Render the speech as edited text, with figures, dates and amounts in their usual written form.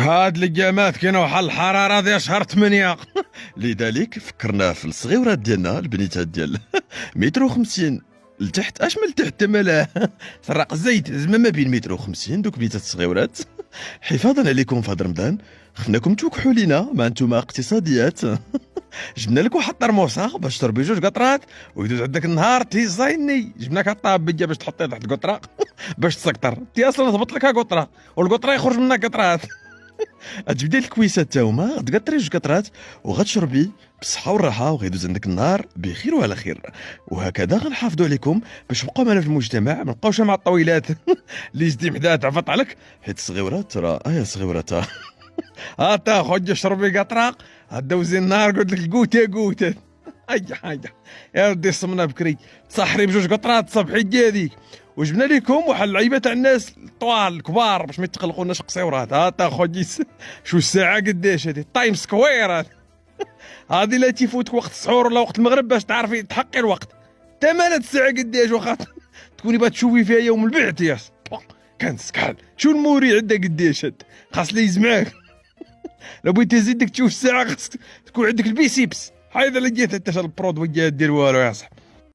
هاد الأيامات كاينه واحد الحرارة ديال شهر 8. لذلك فكرنا في الصغيورات ديالنا البنيتات ديال متر و50 لتحت. اش من لتحت تمالا سراق الزيت زعما ما بين متر و50 دوك بنيتات الصغيورات. حفاظا عليكم في هاد رمضان خفناكم توكحوا لينا ما انتوما اقتصاديات. جبنا لك واحد الطرموسه باش تربي جوج قطرات ويدوز عندك النهار تيزايني. جبنا لك الطابيه باش تحطيها تحت القطره باش تسكطر انت اصلا تهبط لك قطره والقطره يخرج منها قطرات. تجبدي الكويسات تا هما غتقطري جوج قطرات وغتشربي بالصحه والراحه وغيدوز عندك النهار بخير وعلى خير. وهكذا غنحافظوا عليكم باش نبقاو معنا في المجتمع، ما نبقاوش مع الطويلات اللي جدي حدا تعفط عليك. حيت الصغيورات ترى صغيورات تا خدي شربي قطره دوزي النهار قلت لك قوته اي حاجه يا ودي صمنا بكري تصحري بجوج قطرات صبحي ديالك. وجبنا لكم واحد اللعيبه تاع الناس الطوال الكبار باش ما يتقلقوناش قصيورات. تا خدي شو الساعه قداش هذه تايم سكوير هذه لا تيفوتك وقت السحور ولا وقت المغرب باش تعرفي تحقي الوقت. تمالت الساعه قداش واخا تكوني بغا تشوفي فيها يوم البعث ياس كنسكال شو الموري عندها قداش خاص لي يزمعك. لو بغيتي تزيد ديك تشوف الساعه خاصك تكون عندك البيسيبس. حيد لقيت انت البرودوي ديال والو يا صاحبي.